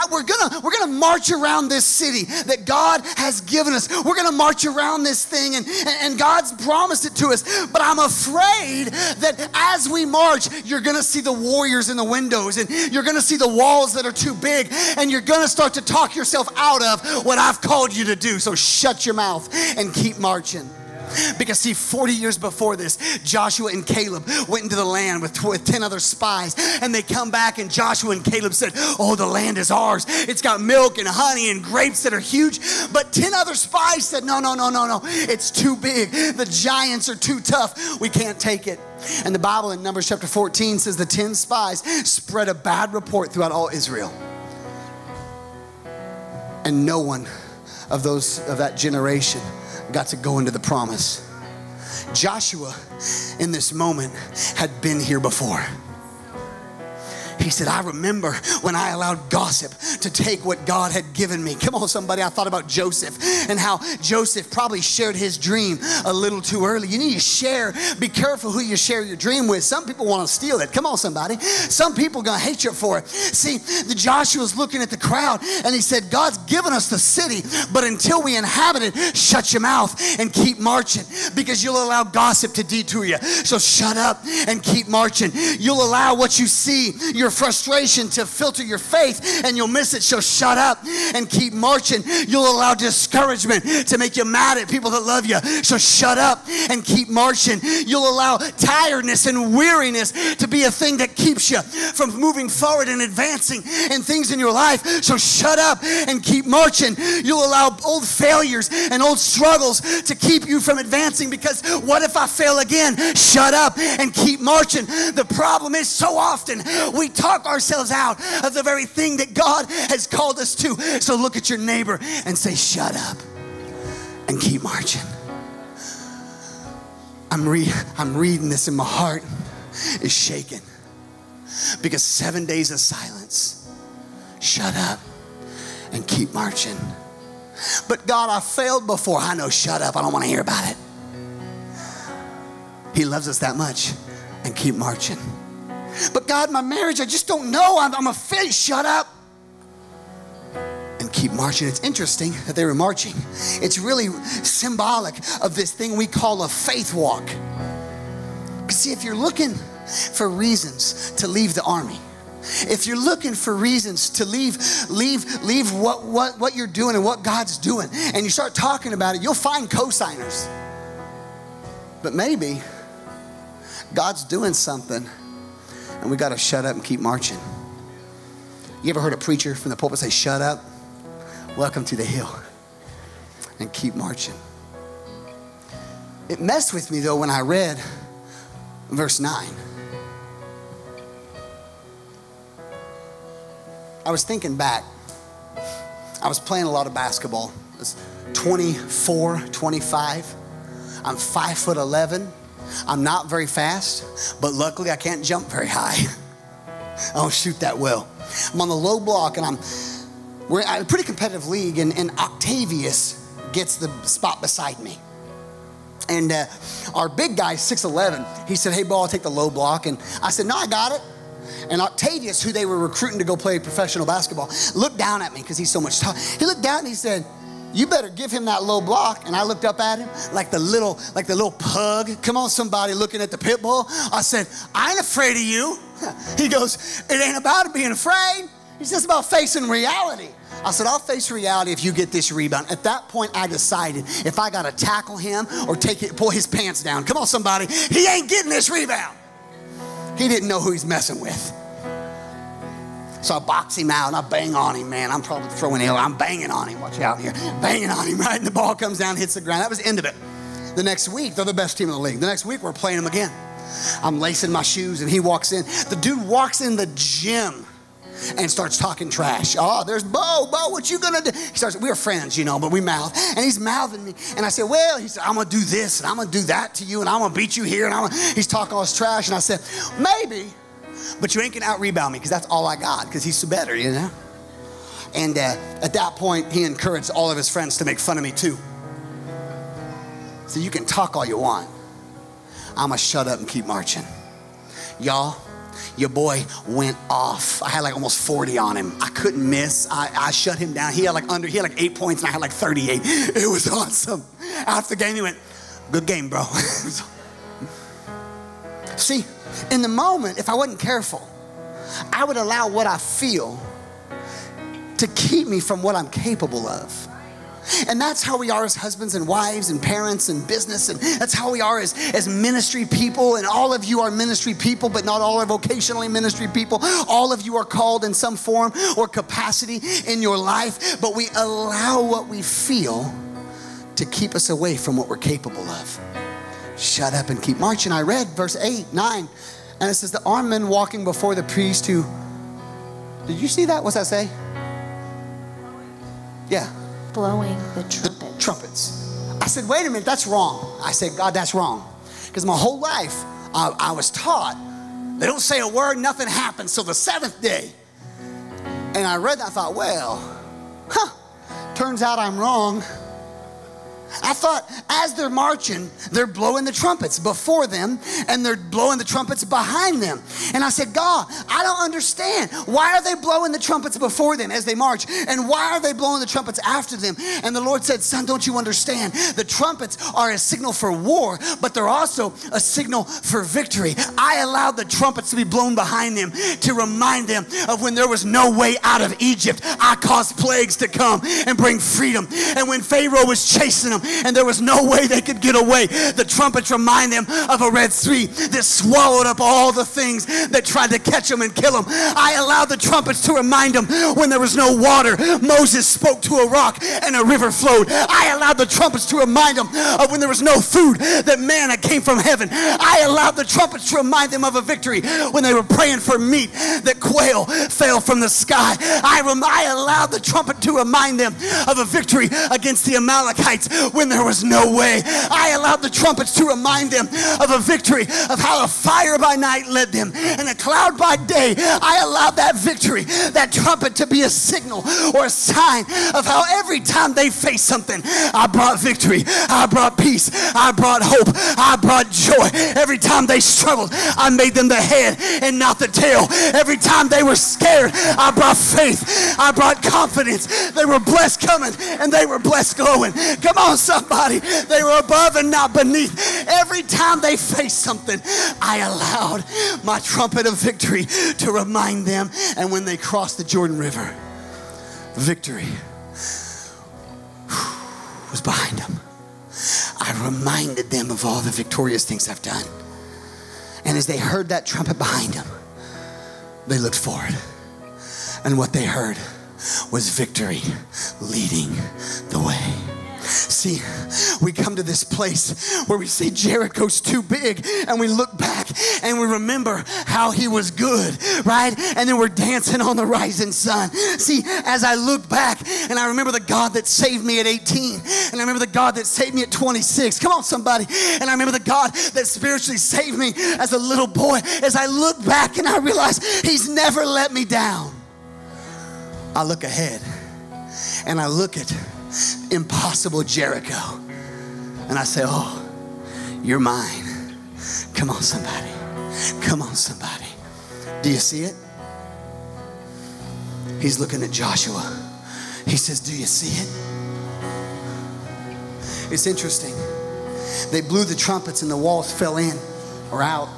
We're gonna march around this city that God has given us. We're gonna march around this thing and God's promised it to us. But I'm afraid that as we march, you're gonna see the warriors in the windows and you're gonna see the walls that are too big and you're gonna start to talk yourself out of what I've called you to do. So shut your mouth and keep marching. Because see, 40 years before this, Joshua and Caleb went into the land with 10 other spies, and they come back and Joshua and Caleb said, oh, the land is ours. It's got milk and honey and grapes that are huge. But 10 other spies said, no. It's too big. The giants are too tough. We can't take it. And the Bible in Numbers chapter 14 says the 10 spies spread a bad report throughout all Israel. And no one of that generation got to go into the promise. Joshua, in this moment, had been here before. He said, I remember when I allowed gossip to take what God had given me. Come on, somebody. I thought about Joseph and how Joseph probably shared his dream a little too early. You need to share. Be careful who you share your dream with. Some people want to steal it. Come on, somebody. Some people are going to hate you for it. See, Joshua's looking at the crowd and he said, God's given us the city, but until we inhabit it, shut your mouth and keep marching because you'll allow gossip to detour you. So shut up and keep marching. You'll allow what you see, your your frustration to filter your faith and you'll miss it. So shut up and keep marching. You'll allow discouragement to make you mad at people that love you. So shut up and keep marching. You'll allow tiredness and weariness to be a thing that keeps you from moving forward and advancing in things in your life. So shut up and keep marching. You'll allow old failures and old struggles to keep you from advancing, because what if I fail again? Shut up and keep marching. The problem is so often we talk ourselves out of the very thing that God has called us to. So look at your neighbor and say, shut up and keep marching. I'm reading this and my heart is shaking, because 7 days of silence. Shut up and keep marching. But God, I failed before. I know, shut up. I don't want to hear about it. He loves us that much. And keep marching. But God, my marriage, I just don't know. I'm a failure. Shut up and keep marching. It's interesting that they were marching. It's really symbolic of this thing we call a faith walk. See, if you're looking for reasons to leave the army, if you're looking for reasons to leave what you're doing and what God's doing, and you start talking about it, you'll find co-signers. But maybe God's doing something and we got to shut up and keep marching. You ever heard a preacher from the pulpit say, shut up, welcome to the hill, and keep marching? It messed with me though when I read verse 9. I was thinking back. I was playing a lot of basketball. I was 24, 25. I'm 5'11". I'm not very fast, but luckily I can't jump very high. I don't shoot that well. I'm on the low block, and we're in a pretty competitive league, and Octavius gets the spot beside me. And our big guy, 6'11", he said, hey, ball, I'll take the low block. And I said, no, I got it. And Octavius, who they were recruiting to go play professional basketball, looked down at me because he's so much taller. He looked down and he said, you better give him that low block. And I looked up at him like the little pug. Come on, somebody looking at the pit bull. I said, I ain't afraid of you. He goes, it ain't about being afraid. It's just about facing reality. I said, I'll face reality if you get this rebound. At that point, I decided if I got to tackle him or pull his pants down. Come on, somebody. He ain't getting this rebound. He didn't know who he's messing with. So I box him out and I bang on him, man. I'm probably throwing ill. I'm banging on him. Watch out here. Banging on him, right? And the ball comes down, hits the ground. That was the end of it. The next week, they're the best team in the league. The next week, we're playing them again. I'm lacing my shoes and he walks in. The dude walks in the gym and starts talking trash. Oh, there's Bo, what you gonna do? He starts, we were friends, you know, but we mouth. And he's mouthing me. And I said, well, he said, I'm gonna do this and I'm gonna do that to you and I'm gonna beat you here. And he's talking all this trash. And I said, maybe, but you ain't gonna out-rebound me because that's all I got, because he's better, you know? And at that point, he encouraged all of his friends to make fun of me too. So you can talk all you want. I'm gonna shut up and keep marching. Y'all, your boy went off. I had like almost 40 on him. I couldn't miss. I shut him down. He had like 8 points and I had like 38. It was awesome. After the game, he went, good game, bro. See, in the moment, if I wasn't careful, I would allow what I feel to keep me from what I'm capable of. And that's how we are as husbands and wives and parents and business. And that's how we are as ministry people. And all of you are ministry people, but not all are vocationally ministry people. All of you are called in some form or capacity in your life. But we allow what we feel to keep us away from what we're capable of. Shut up and keep marching. I read verse 8, 9. And it says, the armed men walking before the priest who... Did you see that? What's that say? Yeah. Blowing the trumpets. The trumpets. I said, wait a minute, that's wrong. I said, God, that's wrong. Because my whole life, I was taught, they don't say a word, nothing happens till the seventh day. And I read that, I thought, well, turns out I'm wrong. I thought as they're marching, they're blowing the trumpets before them and they're blowing the trumpets behind them. And I said, God, I don't understand. Why are they blowing the trumpets before them as they march? And why are they blowing the trumpets after them? And the Lord said, son, don't you understand? The trumpets are a signal for war, but they're also a signal for victory. I allowed the trumpets to be blown behind them to remind them of when there was no way out of Egypt. I caused plagues to come and bring freedom. And when Pharaoh was chasing them, and there was no way they could get away, the trumpets remind them of a Red Sea that swallowed up all the things that tried to catch them and kill them. I allowed the trumpets to remind them when there was no water, Moses spoke to a rock and a river flowed. I allowed the trumpets to remind them of when there was no food, that manna came from heaven. I allowed the trumpets to remind them of a victory when they were praying for meat, that quail fell from the sky. I allowed the trumpet to remind them of a victory against the Amalekites when there was no way. I allowed the trumpets to remind them of a victory of how a fire by night led them and a cloud by day. I allowed that victory, that trumpet, to be a signal or a sign of how every time they faced something, I brought victory, I brought peace, I brought hope, I brought joy. Every time they struggled, I made them the head and not the tail. Every time they were scared, I brought faith, I brought confidence. They were blessed coming and they were blessed going. Come on, somebody. They were above and not beneath. Every time they faced something, I allowed my trumpet of victory to remind them. And when they crossed the Jordan River, victory was behind them. I reminded them of all the victorious things I've done. And as they heard that trumpet behind them, they looked forward. And what they heard was victory leading the way. See, we come to this place where we say Jericho's too big, and we look back and we remember how he was good, right? And then we're dancing on the rising sun. See, as I look back and I remember the God that saved me at 18, and I remember the God that saved me at 26. Come on, somebody. And I remember the God that spiritually saved me as a little boy. As I look back and I realize he's never let me down, I look ahead and I look at impossible Jericho and I say, oh, you're mine. Come on, somebody. Come on, somebody. Do you see it? He's looking at Joshua. He says, do you see it? It's interesting. They blew the trumpets and the walls fell in or out.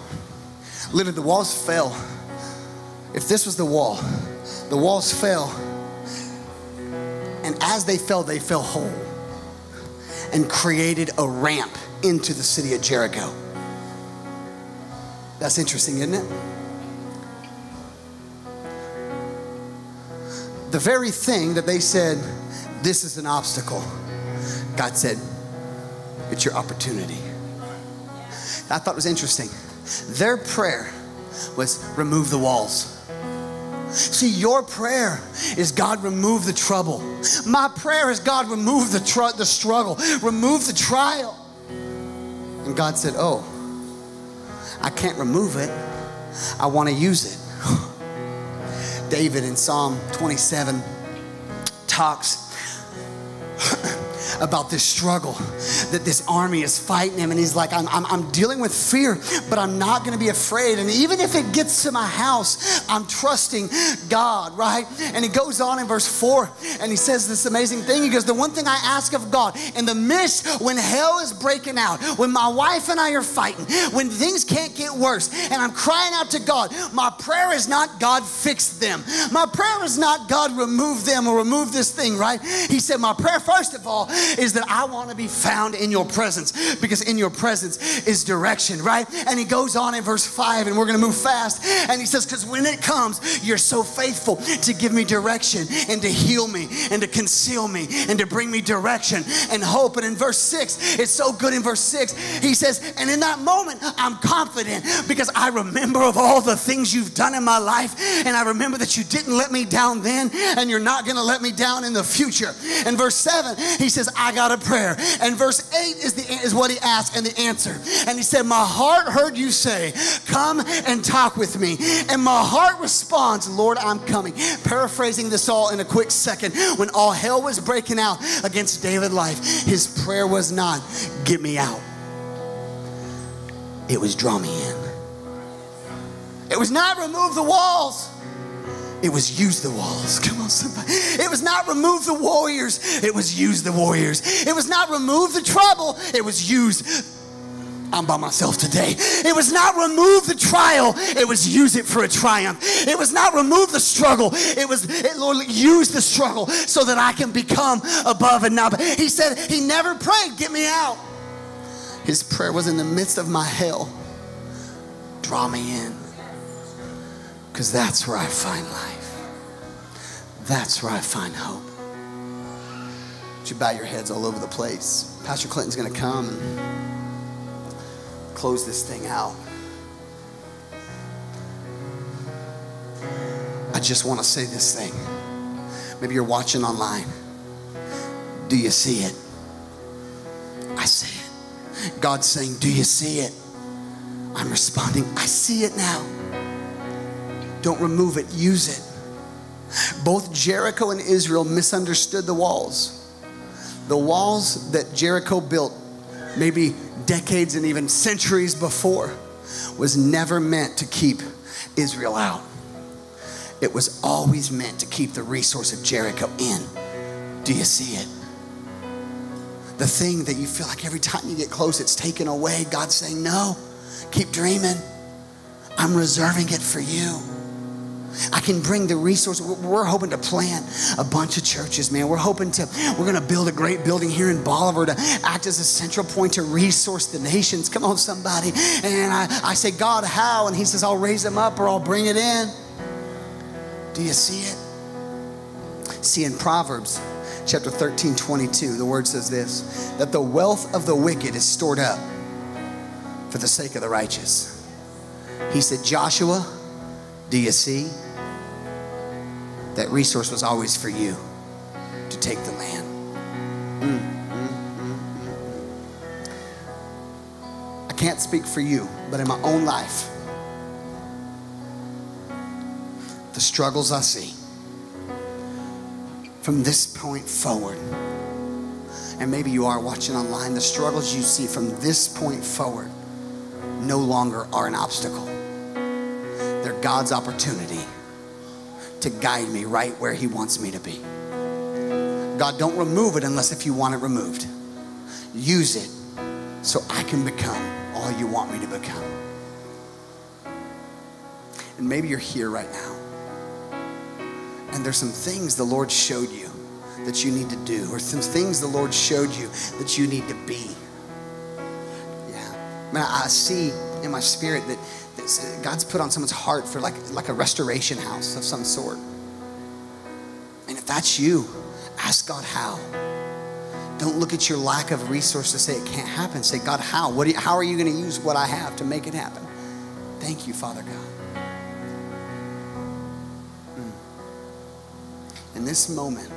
Literally, the walls fell. If this was the walls fell. And as they fell whole and created a ramp into the city of Jericho. That's interesting, isn't it? The very thing that they said, this is an obstacle, God said, it's your opportunity. I thought it was interesting. Their prayer was remove the walls. See, your prayer is God remove the trouble. My prayer is God remove the struggle, remove the trial. And God said, oh, I can't remove it. I want to use it. David in Psalm 27 talks about this struggle that this army is fighting him, and he's like, I'm dealing with fear, but I'm not going to be afraid, and even if it gets to my house, I'm trusting God, right? And he goes on in verse 4 and he says this amazing thing. He goes, the one thing I ask of God in the midst when hell is breaking out, when my wife and I are fighting, when things can't get worse, and I'm crying out to God, my prayer is not God fix them. My prayer is not God remove them or remove this thing, right? He said, my prayer first of all is that I want to be found in your presence, because in your presence is direction, right? And he goes on in verse 5, and we're going to move fast. And he says, because when it comes, you're so faithful to give me direction and to heal me and to conceal me and to bring me direction and hope. And in verse 6, it's so good in verse 6, he says, and in that moment, I'm confident because I remember of all the things you've done in my life. And I remember that you didn't let me down then, and you're not going to let me down in the future. And verse 7, he says, I got a prayer. And verse 8 is what he asked and the answer. And he said, my heart heard you say, come and talk with me. And my heart responds, Lord, I'm coming. Paraphrasing this all in a quick second, when all hell was breaking out against David's life, his prayer was not, get me out. It was, draw me in. It was not remove the walls. It was use the walls. Come on, somebody. It was not remove the warriors. It was use the warriors. It was not remove the trouble. It was use. I'm by myself today. It was not remove the trial. It was use it for a triumph. It was not remove the struggle. Lord, use the struggle so that I can become above and not. He said he never prayed, get me out. His prayer was in the midst of my hell. Draw me in. Because that's where I find life. That's where I find hope. Would you bow your heads all over the place? Pastor Clinton's going to come and close this thing out. I just want to say this thing. Maybe you're watching online. Do you see it? I see it. God's saying, do you see it? I'm responding, I see it now. Don't remove it, use it. Both Jericho and Israel misunderstood the walls. The walls that Jericho built maybe decades and even centuries before was never meant to keep Israel out. It was always meant to keep the resource of Jericho in. Do you see it? The thing that you feel like every time you get close, it's taken away. God's saying, no, keep dreaming. I'm reserving it for you. I can bring the resource. We're hoping to plant a bunch of churches, man. We're going to build a great building here in Bolivar to act as a central point to resource the nations. Come on, somebody. And I say, God, how? And he says, I'll raise them up or I'll bring it in. Do you see it? See, in Proverbs chapter 13:22, the word says this, that the wealth of the wicked is stored up for the sake of the righteous. He said, Joshua, do you see? That resource was always for you to take the land. I can't speak for you, but in my own life, the struggles I see from this point forward, and maybe you are watching online, the struggles you see from this point forward no longer are an obstacle. They're God's opportunity to guide me right where he wants me to be. God, don't remove it unless if you want it removed. Use it so I can become all you want me to become. And maybe you're here right now, and there's some things the Lord showed you that you need to do, or some things the Lord showed you that you need to be. Yeah, man, I see in my spirit that God's put on someone's heart for like a restoration house of some sort. And if that's you, ask God how. Don't look at your lack of resource to say it can't happen. Say, God, how? How are you going to use what I have to make it happen? Thank you, Father God. In this moment,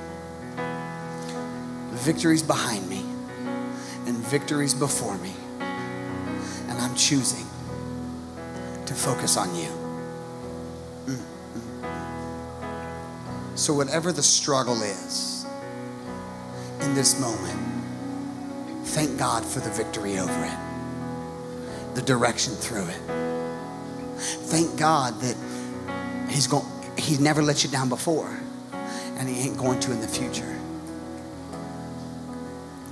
victory's behind me and victory's before me. And I'm choosing to focus on you. So whatever the struggle is in this moment, thank God for the victory over it, the direction through it. Thank God that He's never let you down before, and he ain't going to in the future.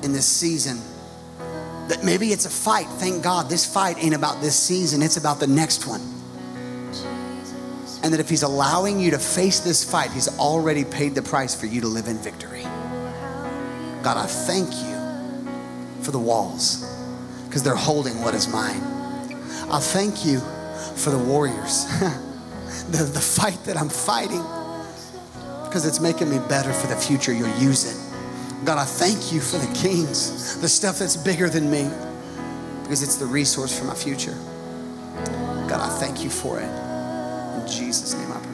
In this season, that maybe it's a fight. Thank God this fight ain't about this season. It's about the next one. And that if he's allowing you to face this fight, he's already paid the price for you to live in victory. God, I thank you for the walls because they're holding what is mine. I thank you for the warriors, the fight that I'm fighting, because it's making me better for the future. You'll use it. God, I thank you for the kings, the stuff that's bigger than me, because it's the resource for my future. God, I thank you for it. In Jesus' name I pray.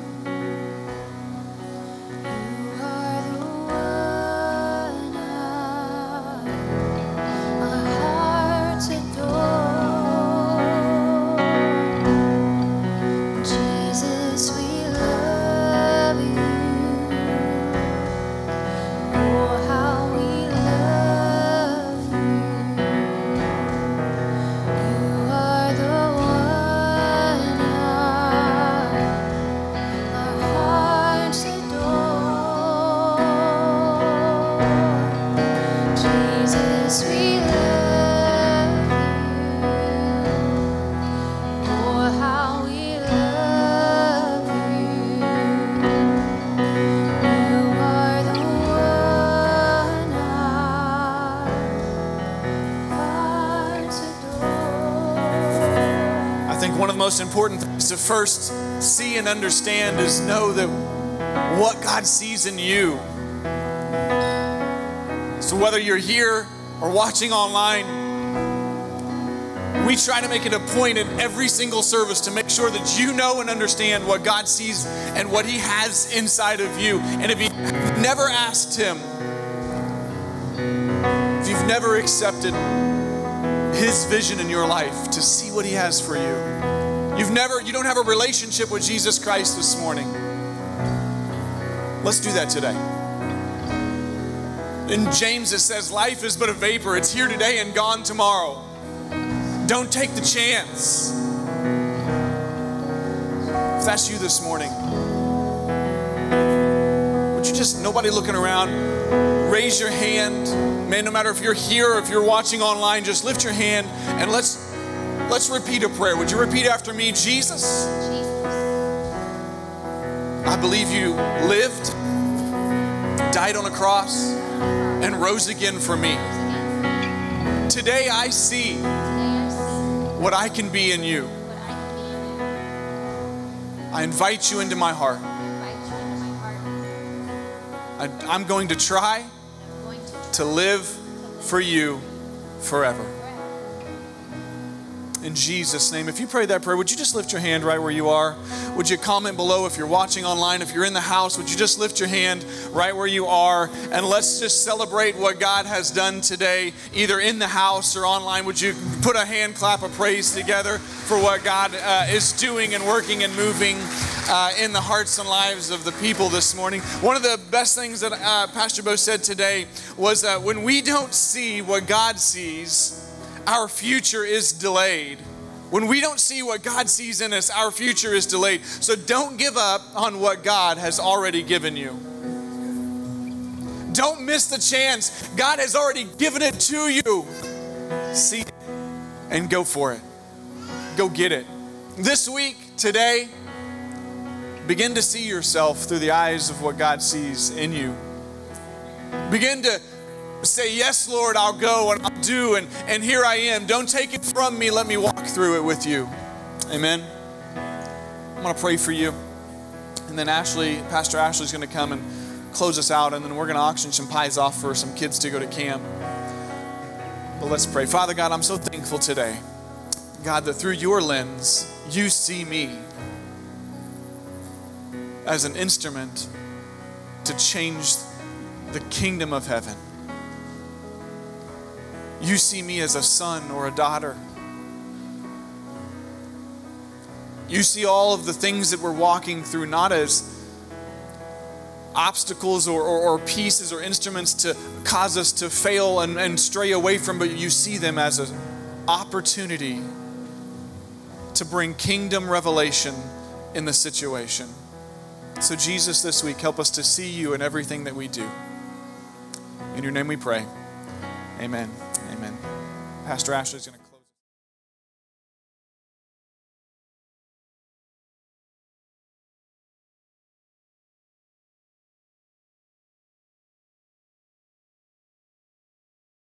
think one of the most important things to first see and understand is know that what God sees in you. So whether you're here or watching online, we try to make it a point in every single service to make sure that you know and understand what God sees and what He has inside of you. And if you've never asked Him, if you've never accepted His vision in your life to see what He has for you, you don't have a relationship with Jesus Christ this morning, let's do that today. In James it says, life is but a vapor. It's here today and gone tomorrow. Don't take the chance. If that's you this morning, would you just, nobody looking around, raise your hand. Man, no matter if you're here or if you're watching online, just lift your hand and let's repeat a prayer. Would you repeat after me? Jesus, I believe you lived, died on a cross, and rose again for me. Today I see what I can be in you. I invite you into my heart. I'm going to try to live for you forever. In Jesus' name. If you prayed that prayer, would you just lift your hand right where you are? Would you comment below if you're watching online? If you're in the house, would you just lift your hand right where you are? And let's just celebrate what God has done today, either in the house or online. Would you put a hand clap of praise together for what God is doing and working and moving in the hearts and lives of the people this morning? One of the best things that Pastor Bo said today was that when we don't see what God sees, our future is delayed. When we don't see what God sees in us, our future is delayed. So don't give up on what God has already given you. Don't miss the chance. God has already given it to you. See it and go for it. Go get it. This week, today, begin to see yourself through the eyes of what God sees in you. Begin to say, yes, Lord, I'll go and I'll do, and here I am. Don't take it from me. Let me walk through it with you. Amen. I'm going to pray for you. And then Pastor Ashley's going to come and close us out, and then we're going to auction some pies off for some kids to go to camp. But let's pray. Father God, I'm so thankful today, God, that through your lens, you see me as an instrument to change the kingdom of heaven. You see me as a son or a daughter. You see all of the things that we're walking through not as obstacles or pieces or instruments to cause us to fail and stray away from, but you see them as an opportunity to bring kingdom revelation in the situation. So Jesus, this week, help us to see you in everything that we do. In your name we pray. Amen. Amen. Pastor Ashley's going to